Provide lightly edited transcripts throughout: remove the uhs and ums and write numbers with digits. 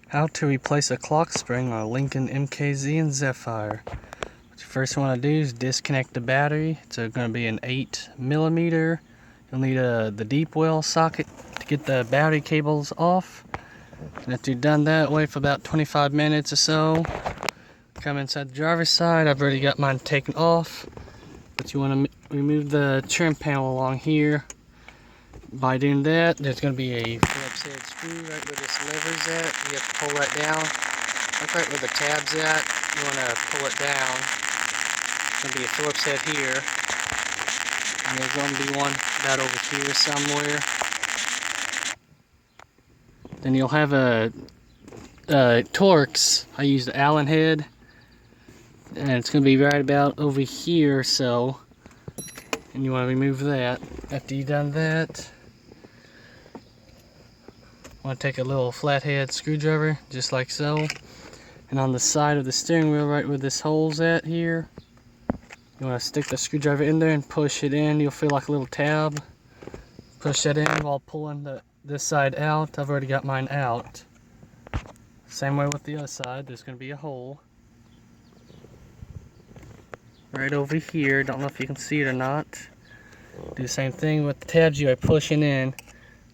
How to replace a clock spring on a Lincoln MKZ and Zephyr. What you first want to do is disconnect the battery. It's going to be an 8mm. You'll need the deep well socket to get the battery cables off. And after you've done that, wait for about 25 minutes or so. Come inside the driver's side. I've already got mine taken off. But you want to remove the trim panel along here. By doing that, there's going to be a Phillips head screw right where this lever's at. You have to pull that down. Look right where the tab's at. You want to pull it down. There's going to be a Phillips head here. And there's going to be one about over here somewhere. Then you'll have a Torx. I used the Allen head. And it's going to be right about over here, so. And you want to remove that. After you've done that, want to take a little flathead screwdriver, just like so. And on the side of the steering wheel, right where this hole's at here, you want to stick the screwdriver in there and push it in. You'll feel like a little tab. Push that in while pulling this side out. I've already got mine out. Same way with the other side. There's going to be a hole right over here. Don't know if you can see it or not. Do the same thing with the tabs you are pushing in.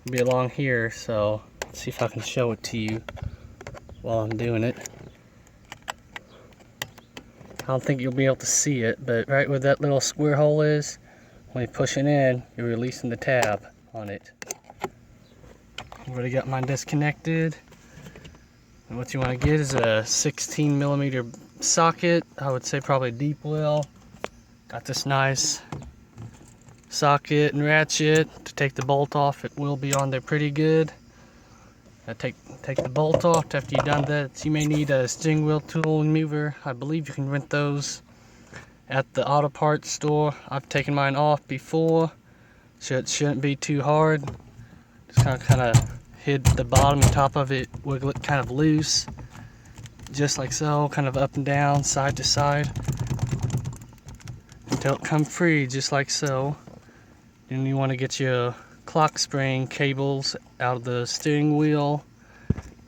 It'll be along here, so let's see if I can show it to you while I'm doing it. I don't think you'll be able to see it, but right where that little square hole is, when you push it in, you're releasing the tab on it. I've already got mine disconnected. And what you want to get is a 16mm socket. I would say probably deep well. Got this nice socket and ratchet to take the bolt off. It will be on there pretty good. Take the bolt off. After you've done that, you may need a steering wheel tool remover. I believe you can rent those at the auto parts store. I've taken mine off before, so it shouldn't be too hard. Just kind of hit the bottom and top of it, wiggle it kind of loose, just like so, kind of up and down, side to side, until it comes free, just like so. Then you want to get your clock spring cables out of the steering wheel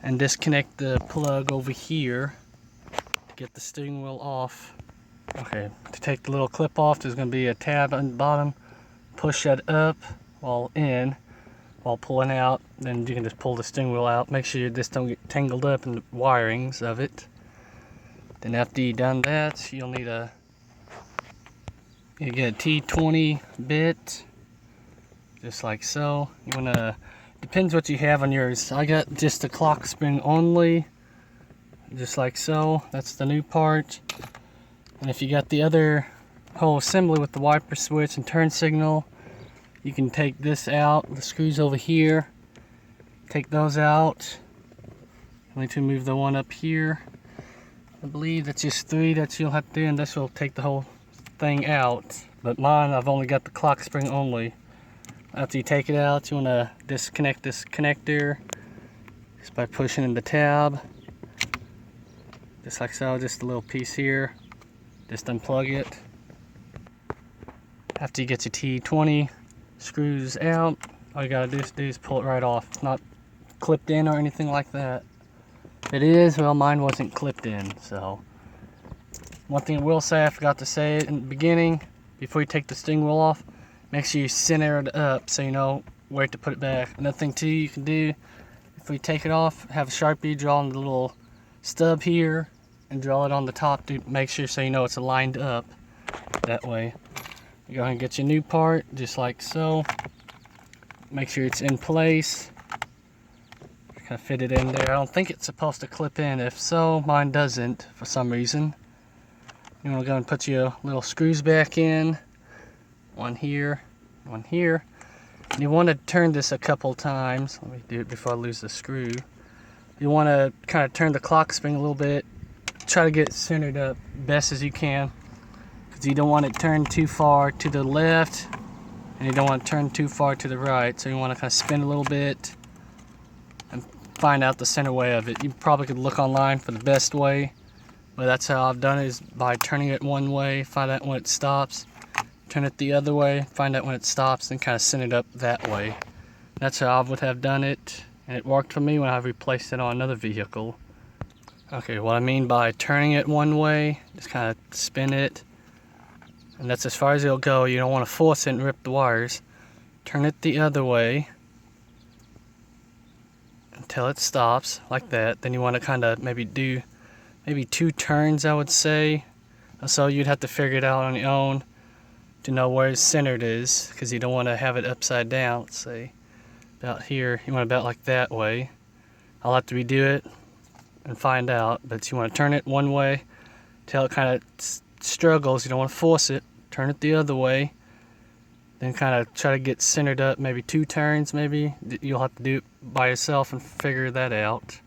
and disconnect the plug over here to get the steering wheel off. Okay, to take the little clip off, there's going to be a tab on the bottom. Push that up while pulling out. Then you can just pull the steering wheel out. Make sure you just don't get tangled up in the wirings of it. Then after you've done that, you'll need you get a T20 bit, just like so. You wanna, depends what you have on yours. I got just the clock spring only, just like so. That's the new part. And if you got the other whole assembly with the wiper switch and turn signal, you can take this out, the screws over here, take those out. I need to move the one up here. I believe that's just 3 that you'll have to do, and this will take the whole thing out. But mine, I've only got the clock spring only. After you take it out, you want to disconnect this connector just by pushing in the tab, just like so. Just a little piece here. Just unplug it. After you get your T20 screws out, all you gotta do is pull it right off. It's not clipped in or anything like that. If it is, well, mine wasn't clipped in. So one thing I will say, I forgot to say it in the beginning, before you take the steering wheel off, make sure you center it up so you know where to put it back. Another thing too you can do, if we take it off, have a Sharpie draw on the little stub here and draw it on the top to make sure so you know it's lined up that way. You go ahead and get your new part, just like so. Make sure it's in place. Kind of fit it in there. I don't think it's supposed to clip in. If so, mine doesn't for some reason. You want to go and put your little screws back in. One here, one here. And you want to turn this a couple times. Let me do it before I lose the screw. You want to kind of turn the clock spring a little bit. Try to get it centered up best as you can, because you don't want it turned too far to the left and you don't want it turned too far to the right. So you want to kind of spin a little bit and find out the center way of it. You probably could look online for the best way, but that's how I've done it, is by turning it one way, find out when it stops, turn it the other way, find out when it stops, and kind of send it up that way. That's how I would have done it. and it worked for me when I replaced it on another vehicle. Okay, what I mean by turning it one way, just kind of spin it, and that's as far as it'll go. You don't want to force it and rip the wires. Turn it the other way until it stops, like that. Then you want to kind of maybe do 2 turns, I would say. So you'd have to figure it out on your own to know where it's centered is, because you don't want to have it upside down. Let's say about here, you want it about like that way. I'll have to redo it and find out, but you want to turn it one way till it kind of struggles. You don't want to force it. Turn it the other way, then kind of try to get centered up, maybe 2 turns. Maybe you'll have to do it by yourself and figure that out.